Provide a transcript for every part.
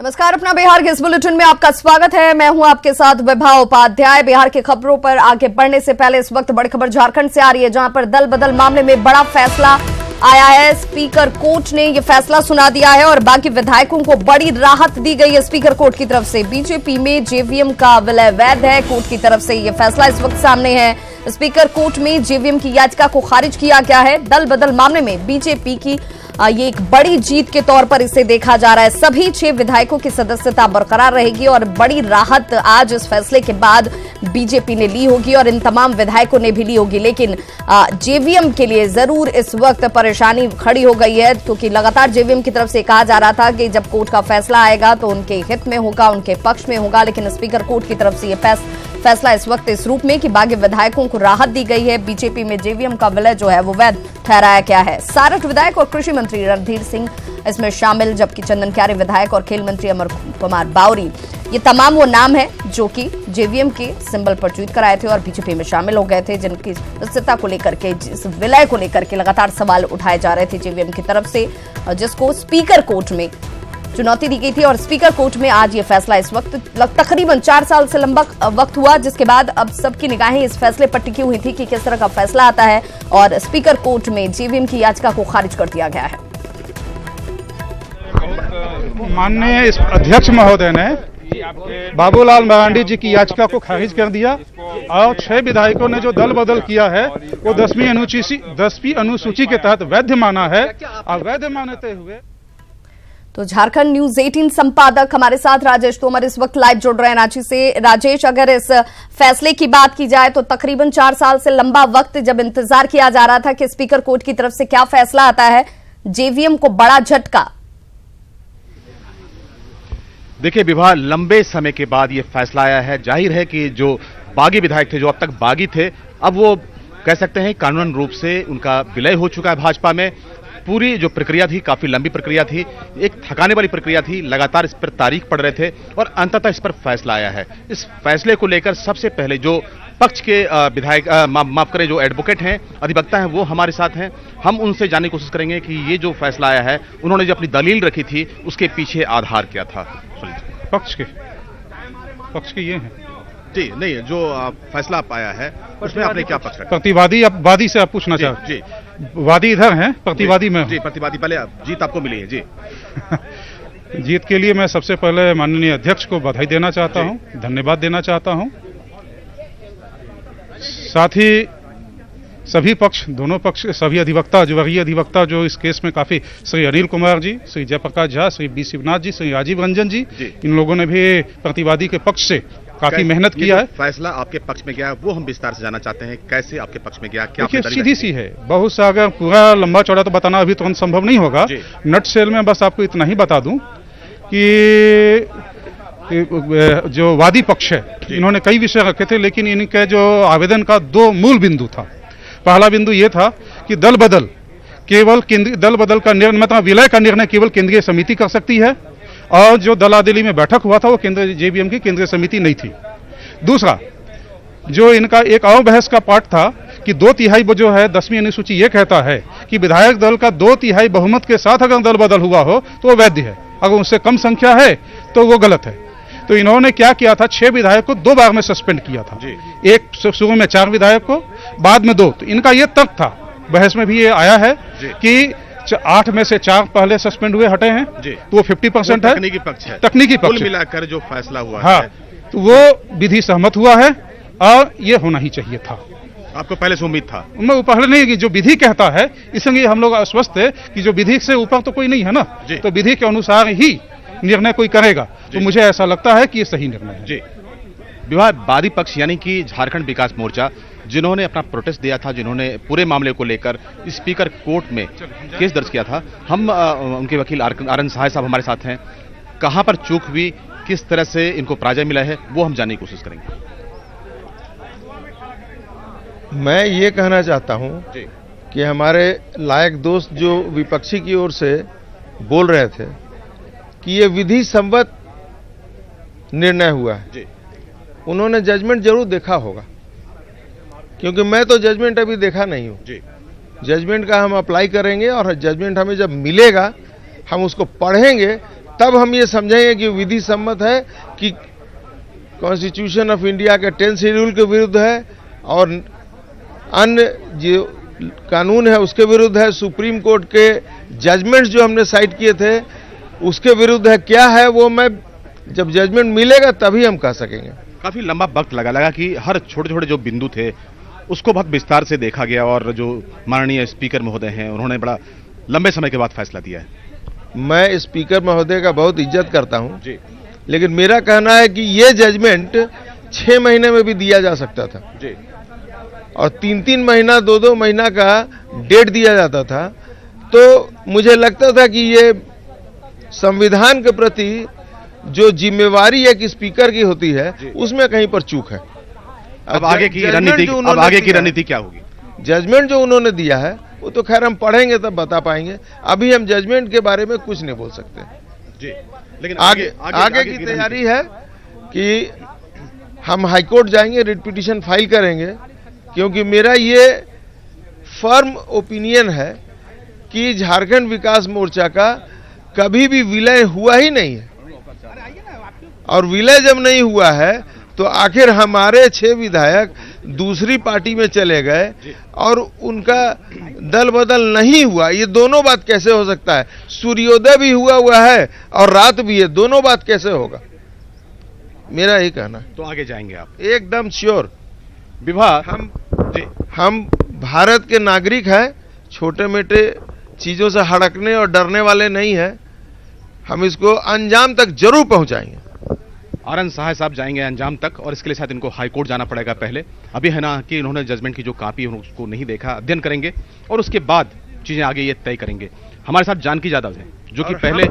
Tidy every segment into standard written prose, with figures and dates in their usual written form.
नमस्कार, अपना बिहार के इस बुलेटिन में आपका स्वागत है। मैं हूं आपके साथ विभा उपाध्याय। बिहार की खबरों पर आगे बढ़ने से पहले इस वक्त बड़ी खबर झारखंड से आ रही है, जहां पर दल बदल मामले में बड़ा फैसला आया है। स्पीकर कोर्ट ने यह फैसला सुना दिया है और बाकी विधायकों को बड़ी राहत दी गई है स्पीकर कोर्ट की तरफ से। बीजेपी में जेवीएम का विलय वैध है। कोर्ट की तरफ से यह फैसला इस वक्त सामने है। स्पीकर कोर्ट में जेवीएम की याचिका को खारिज किया गया है। दल बदल मामले में बीजेपी की ये एक बड़ी जीत के तौर पर इसे देखा जा रहा है। सभी 6 विधायकों की सदस्यता बरकरार रहेगी और बड़ी राहत आज इस फैसले के बाद बीजेपी ने ली होगी और इन तमाम विधायकों ने भी ली होगी। लेकिन जेवीएम के लिए जरूर इस वक्त परेशानी खड़ी हो गई है, क्योंकि लगातार जेवीएम की तरफ से कहा जा रहा था कि जब कोर्ट का फैसला आएगा तो उनके हित में होगा, उनके पक्ष में होगा। लेकिन स्पीकर कोर्ट की तरफ से यह फैसला इस वक्त इस रूप में कि बागी विधायकों को राहत दी गई है। बीजेपी में जेवीएम का विलय जो है वो वैध ठहराया गया है। सारठ विधायक और कृषि मंत्री रणधीर सिंह इसमें शामिल, जबकि चंदन क्यारे विधायक और खेल मंत्री अमर कुमार बावरी, ये तमाम वो नाम है जो कि जेवीएम के सिंबल पर ट्वीट कराए थे और बीजेपी में शामिल हो गए थे, जिनकी सदस्यता को लेकर के, जिस विलय को लेकर के लगातार सवाल उठाए जा रहे थे जेवीएम की तरफ से, जिसको स्पीकर कोर्ट में चुनौती दी गई थी। और स्पीकर कोर्ट में आज ये फैसला इस वक्त तकरीबन 4 साल से लंबा वक्त हुआ, जिसके बाद अब सबकी निगाहें इस फैसले पर टिकी हुई थी कि किस तरह का फैसला आता है। और स्पीकर कोर्ट में जेवीएम की याचिका को खारिज कर दिया गया है। माननीय अध्यक्ष महोदय ने बाबूलाल मरांडी जी की याचिका को खारिज कर दिया और 6 विधायकों ने जो दल बदल किया है वो 10वीं अनुसूची के तहत वैध माना है। और वैध मानते हुए तो झारखंड न्यूज 18 संपादक हमारे साथ राजेश तोमर इस वक्त लाइव जुड़ रहे हैं रांची से। राजेश, अगर इस फैसले की बात की जाए तो तकरीबन 4 साल से लंबा वक्त जब इंतजार किया जा रहा था कि स्पीकर कोर्ट की तरफ से क्या फैसला आता है, जेवीएम को बड़ा झटका। देखिए विभा, लंबे समय के बाद ये फैसला आया है। जाहिर है कि जो बागी विधायक थे, जो अब तक बागी थे, अब वो कह सकते हैं कानूनन रूप से उनका विलय हो चुका है भाजपा में। पूरी जो प्रक्रिया थी काफी लंबी प्रक्रिया थी, एक थकाने वाली प्रक्रिया थी, लगातार इस पर तारीख पड़ रहे थे और अंततः इस पर फैसला आया है। इस फैसले को लेकर सबसे पहले जो पक्ष के विधायक माफ करें, जो एडवोकेट हैं, अधिवक्ता हैं, वो हमारे साथ हैं। हम उनसे जानने की कोशिश करेंगे कि ये जो फैसला आया है, उन्होंने जो अपनी दलील रखी थी उसके पीछे आधार क्या था। पक्ष के ये हैं जी, नहीं, जो फैसला आप आया है उसमें आपने क्या पक्ष रखा? प्रतिवादी, अब वादी से आप पूछना चाहते? जी, वादी इधर हैं, प्रतिवादी में। जी, प्रतिवादी पहले जीत आपको मिली है जी। जीत के लिए मैं सबसे पहले माननीय अध्यक्ष को बधाई देना चाहता हूं, धन्यवाद देना चाहता हूं। साथ ही सभी पक्ष, दोनों पक्ष, सभी अधिवक्ता, जो वरीय अधिवक्ता जो इस केस में काफी, श्री अनिल कुमार जी, श्री जयप्रकाश झा, श्री बी शिवनाथ जी, श्री राजीव रंजन जी, इन लोगों ने भी प्रतिवादी के पक्ष से काफी मेहनत किया है। फैसला आपके पक्ष में गया, वो हम विस्तार से जानना चाहते हैं। कैसे आपके पक्ष में गया? क्या सीधी सी है, बहुत सा, अगर पूरा लंबा चौड़ा तो बताना अभी तुरंत संभव नहीं होगा। नट सेल में बस आपको इतना ही बता दूं कि जो वादी पक्ष है, इन्होंने कई विषय रखे थे, लेकिन इनके जो आवेदन का 2 मूल बिंदु था। पहला बिंदु यह था कि दल बदल का निर्णय, मतलब विलय का निर्णय केवल केंद्रीय समिति कर सकती है, और जो दलादिली में बैठक हुआ था वो जेवीएम की केंद्रीय समिति नहीं थी। दूसरा, जो इनका एक और बहस का पार्ट था कि 2/3 जो है 10वीं अनुसूची ये कहता है कि विधायक दल का 2/3 बहुमत के साथ अगर दल बदल हुआ हो तो वो वैध है, अगर उससे कम संख्या है तो वो गलत है। तो इन्होंने क्या किया था, 6 विधायक को 2 बार में सस्पेंड किया था। एक शुरू में 4 विधायक को, बाद में 2। तो इनका ये तर्क था, बहस में भी ये आया है कि 8 में से 4 पहले सस्पेंड हुए हटे हैं, तो वो 50% है। तकनीकी पक्ष है, तकनीकी पक्ष मिलाकर जो फैसला हुआ है, तो वो विधि सहमत हुआ है और ये होना ही चाहिए था। आपको पहले से उम्मीद था? मैं पहले नहीं, कि जो विधि कहता है, इसलिए हम लोग आश्वस्त है कि जो विधि से ऊपर तो कोई नहीं है ना, तो विधि के अनुसार ही निर्णय कोई करेगा। तो मुझे ऐसा लगता है कि ये सही निर्णय है। जी, विवादवादी पक्ष यानी कि झारखंड विकास मोर्चा, जिन्होंने अपना प्रोटेस्ट दिया था, जिन्होंने पूरे मामले को लेकर स्पीकर कोर्ट में केस दर्ज किया था, हम उनके वकील आरएन सहाय साहब हमारे साथ हैं। कहां पर चूक हुई, किस तरह से इनको पराजय मिला है, वो हम जानने की कोशिश करेंगे। मैं ये कहना चाहता हूं कि हमारे लायक दोस्त जो विपक्षी की ओर से बोल रहे थे कि ये विधि सम्मत निर्णय हुआ है, उन्होंने जजमेंट जरूर देखा होगा, क्योंकि मैं तो जजमेंट अभी देखा नहीं हूं। जजमेंट का हम अप्लाई करेंगे और जजमेंट हमें जब मिलेगा हम उसको पढ़ेंगे तब हम ये समझेंगे कि विधि सम्मत है कि कॉन्स्टिट्यूशन ऑफ इंडिया के 10 शेड्यूल के विरुद्ध है और अन्य जो कानून है उसके विरुद्ध है, सुप्रीम कोर्ट के जजमेंट्स जो हमने साइट किए थे उसके विरुद्ध है। क्या है वो मैं जब जजमेंट मिलेगा तभी हम कह सकेंगे। काफी लंबा वक्त लगा कि हर छोटे छोटे जो बिंदु थे उसको बहुत विस्तार से देखा गया और जो माननीय स्पीकर महोदय हैं उन्होंने बड़ा लंबे समय के बाद फैसला दिया है। मैं स्पीकर महोदय का बहुत इज्जत करता हूं जी, लेकिन मेरा कहना है कि ये जजमेंट 6 महीने में भी दिया जा सकता था जी, और 3-3 महीना 2-2 महीना का डेट दिया जाता था, तो मुझे लगता था कि ये संविधान के प्रति जो जिम्मेवारी एक स्पीकर की होती है उसमें कहीं पर चूक है। अब आगे की रणनीति क्या होगी? जजमेंट जो उन्होंने दिया है वो तो खैर हम पढ़ेंगे तब बता पाएंगे, अभी हम जजमेंट के बारे में कुछ नहीं बोल सकते जी। लेकिन आगे की तैयारी है कि हम हाईकोर्ट जाएंगे, रिट पिटीशन फाइल करेंगे, क्योंकि मेरा ये फर्म ओपिनियन है कि झारखंड विकास मोर्चा का कभी भी विलय हुआ ही नहीं है, और विलय जब नहीं हुआ है तो आखिर हमारे 6 विधायक दूसरी पार्टी में चले गए और उनका दल बदल नहीं हुआ। ये दोनों बात कैसे हो सकता है? सूर्योदय भी हुआ है और रात भी है, दोनों बात कैसे होगा? मेरा यही कहना है। तो आगे जाएंगे आप? एकदम श्योर। विभाग हम भारत के नागरिक हैं, छोटे मोटे चीजों से हड़कने और डरने वाले नहीं हैं, हम इसको अंजाम तक जरूर पहुंचाएंगे। आनंद सहाय साहब जाएंगे अंजाम तक, और इसके लिए शायद इनको हाईकोर्ट जाना पड़ेगा पहले। अभी है ना कि इन्होंने जजमेंट की जो कॉपी है उसको नहीं देखा, अध्ययन करेंगे और उसके बाद चीजें आगे ये तय करेंगे। हमारे साथ जानकी यादव है जो कि पहले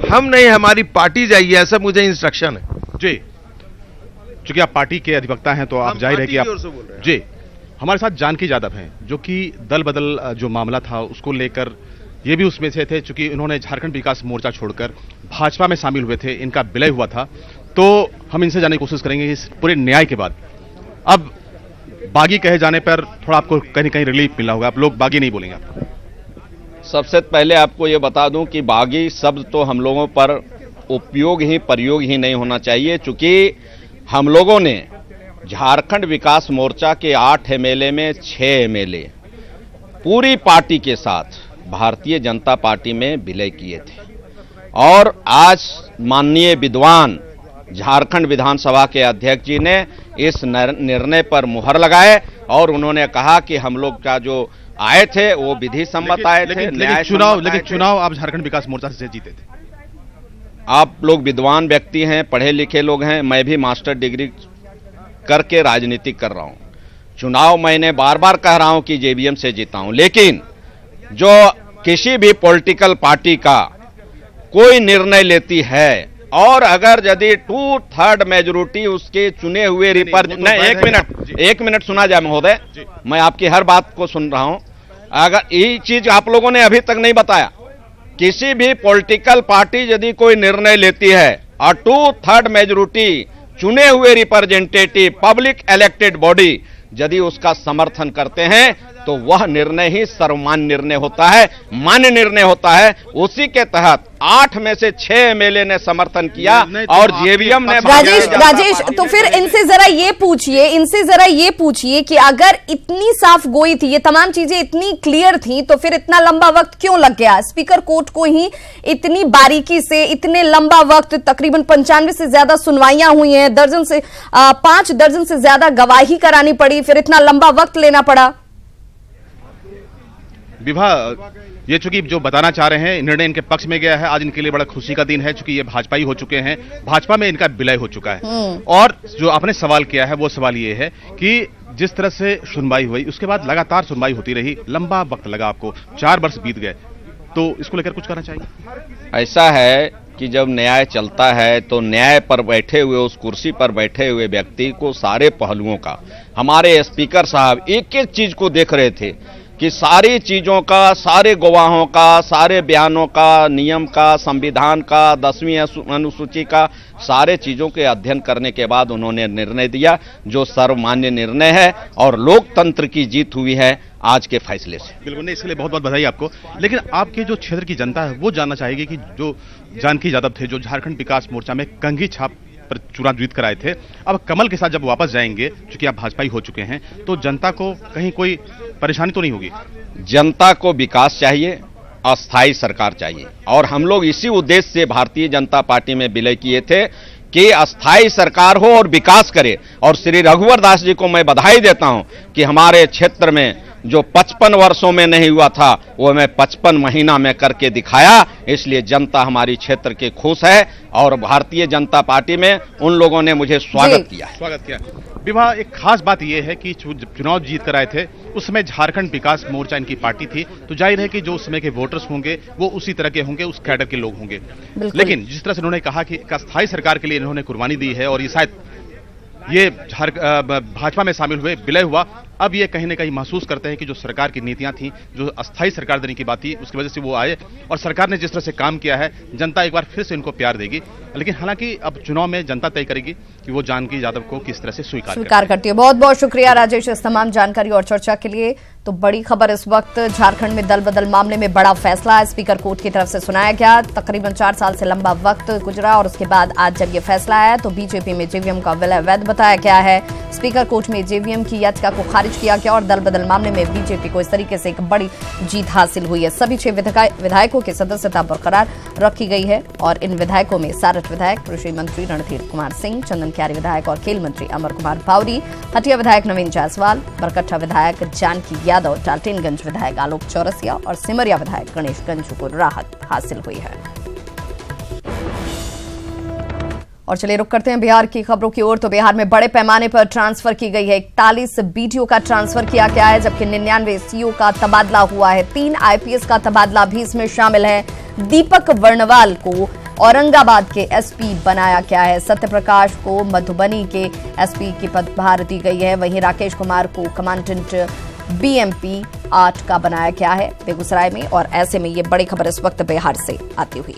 हम नहीं, हमारी पार्टी जाइए, ऐसा मुझे इंस्ट्रक्शन है जी। चूंकि आप पार्टी के अधिवक्ता हैं तो आप जाहिर है कि आप जी। हमारे साथ जानकी यादव हैं जो कि दल बदल जो मामला था उसको लेकर ये भी उसमें से थे, चूंकि इन्होंने झारखंड विकास मोर्चा छोड़कर भाजपा में शामिल हुए थे, इनका विलय हुआ था, तो हम इनसे जानने की कोशिश करेंगे इस पूरे न्याय के बाद। अब बागी कहे जाने पर थोड़ा आपको कहीं कहीं रिलीफ मिला होगा, आप लोग बागी नहीं बोलेंगे आप? सबसे पहले आपको ये बता दूं कि बागी शब्द तो हम लोगों पर उपयोग ही प्रयोग ही नहीं होना चाहिए, चूंकि हम लोगों ने झारखंड विकास मोर्चा के 8 एमएलए में 6 एमएलए पूरी पार्टी के साथ भारतीय जनता पार्टी में विलय किए थे, और आज माननीय विद्वान झारखंड विधानसभा के अध्यक्ष जी ने इस निर्णय पर मुहर लगाए और उन्होंने कहा कि हम लोग का जो आए थे वो विधि सम्मत आए थे। लेकिन चुनाव आप झारखंड विकास मोर्चा से जीते थे। आप लोग विद्वान व्यक्ति हैं, पढ़े लिखे लोग हैं, मैं भी मास्टर डिग्री करके राजनीति कर रहा हूं। चुनाव मैंने बार बार कह रहा हूं कि जेवीएम से जीता हूं, लेकिन जो किसी भी पॉलिटिकल पार्टी का कोई निर्णय लेती है और अगर यदि 2/3 मेजोरिटी उसके चुने हुए एक मिनट सुना जाए महोदय, मैं आपकी हर बात को सुन रहा हूं। अगर ये चीज आप लोगों ने अभी तक नहीं बताया, किसी भी पॉलिटिकल पार्टी यदि कोई निर्णय लेती है और 2/3 मेजोरिटी चुने हुए रिप्रेजेंटेटिव पब्लिक इलेक्टेड बॉडी यदि उसका समर्थन करते हैं तो वह निर्णय ही सर्वमान्य निर्णय होता है, मान्य निर्णय होता है। उसी के तहत 8 में से 6 एमएलए ने समर्थन किया और जेवीएम ने। राजेश, तो फिर इनसे जरा ये पूछिए कि अगर इतनी साफ गोई थी, ये तमाम चीजें इतनी क्लियर थी, तो फिर इतना लंबा वक्त क्यों लग गया? स्पीकर कोर्ट को ही इतनी बारीकी से इतने लंबा वक्त, तकरीबन 95 से ज्यादा सुनवाइयां हुई हैं, 5 दर्जन से ज्यादा गवाही करानी पड़ी, फिर इतना लंबा वक्त लेना पड़ा। विभाग ये चूंकि जो बताना चाह रहे हैं निर्णय इनके पक्ष में गया है, आज इनके लिए बड़ा खुशी का दिन है, चूंकि ये भाजपाई हो चुके हैं, भाजपा में इनका विलय हो चुका है। और जो आपने सवाल किया है वो सवाल ये है कि जिस तरह से सुनवाई हुई उसके बाद लगातार सुनवाई होती रही, लंबा वक्त लगा, आपको 4 वर्ष बीत गए, तो इसको लेकर कुछ कहना चाहिए? ऐसा है कि जब न्याय चलता है तो न्याय पर बैठे हुए, उस कुर्सी पर बैठे हुए व्यक्ति को सारे पहलुओं का, हमारे स्पीकर साहब एक एक चीज को देख रहे थे कि सारी चीजों का, सारे गवाहों का, सारे बयानों का, नियम का, संविधान का, 10वीं अनुसूची का, सारे चीजों के अध्ययन करने के बाद उन्होंने निर्णय दिया जो सर्वमान्य निर्णय है और लोकतंत्र की जीत हुई है आज के फैसले से। बिल्कुल नहीं, इसके लिए बहुत बहुत बधाई आपको। लेकिन आपके जो क्षेत्र की जनता है वो जानना चाहेगी कि जो जानकी यादव थे जो झारखंड विकास मोर्चा में कंघी छाप पर चुनाव जीत कर आए थे, अब कमल के साथ जब वापस जाएंगे, चूंकि आप भाजपा ही हो चुके हैं, तो जनता को कहीं कोई परेशानी तो नहीं होगी? जनता को विकास चाहिए, अस्थायी सरकार चाहिए, और हम लोग इसी उद्देश्य से भारतीय जनता पार्टी में विलय किए थे कि अस्थायी सरकार हो और विकास करे। और श्री रघुवर दास जी को मैं बधाई देता हूं कि हमारे क्षेत्र में जो 55 वर्षों में नहीं हुआ था वो मैं 55 महीना में करके दिखाया। इसलिए जनता हमारी क्षेत्र के खुश है और भारतीय जनता पार्टी में उन लोगों ने मुझे स्वागत किया है। स्वागत किया। विवाह, एक खास बात यह है कि चुनाव जीत कर आए थे उस समय झारखंड विकास मोर्चा इनकी पार्टी थी, तो जाहिर है कि जो उस समय के वोटर्स होंगे वो उसी तरह के होंगे, उस कैडर के लोग होंगे। लेकिन जिस तरह से उन्होंने कहा कि एक अस्थायी सरकार के लिए इन्होंने कुर्बानी दी है और ये शायद ये भाजपा में शामिल हुए, विलय हुआ, अब ये कहीं ना कहीं महसूस करते हैं कि जो सरकार की नीतियां थी, जो अस्थायी सरकार देने की बात थी, उसकी वजह से वो आए और सरकार ने जिस तरह से काम किया है, जनता एक बार फिर से इनको प्यार देगी। लेकिन हालांकि अब चुनाव में जनता तय करेगी कि वो जानकी यादव को किस तरह से स्वीकार करती है। बहुत बहुत शुक्रिया राजेश इस तमाम जानकारी और चर्चा के लिए। तो बड़ी खबर इस वक्त, झारखंड में दल बदल मामले में बड़ा फैसला स्पीकर कोर्ट की तरफ से सुनाया गया। तकरीबन 4 साल से लंबा वक्त गुजरा और उसके बाद आज जब ये फैसला आया तो बीजेपी में जेवीएम का विलय वैध बताया गया है। स्पीकर कोर्ट में जेवीएम की याचिका को खारिज किया गया और दल बदल मामले में बीजेपी को इस तरीके से एक बड़ी जीत हासिल हुई है। सभी 6 विधायकों की सदस्यता बरकरार रखी गई है और इन विधायकों में सारठ विधायक, कृषि मंत्री रणधीर कुमार सिंह, चंदन क्यारी विधायक और खेल मंत्री अमर कुमार भावरी, हटिया विधायक नवीन जायसवाल, बरकट्ठा विधायक जानकी यादव, डाल्टनगंज विधायक आलोक चौरसिया और सिमरिया विधायक गणेश गंजू को राहत हासिल हुई है। और चलिए रुक करते हैं बिहार की खबरों की ओर। तो बिहार में बड़े पैमाने पर ट्रांसफर की गई है। 41 बीडीओ का ट्रांसफर किया गया है, जबकि 99 सीओ का तबादला हुआ है। 3 आईपीएस का तबादला भी इसमें शामिल है। दीपक वर्णवाल को औरंगाबाद के एसपी बनाया गया है। सत्यप्रकाश को मधुबनी के एसपी की पदभार दी गई है। वहीं राकेश कुमार को कमांडेंट बीएमपी 8 का बनाया गया है बेगूसराय में। और ऐसे में ये बड़ी खबर इस वक्त बिहार से आती हुई।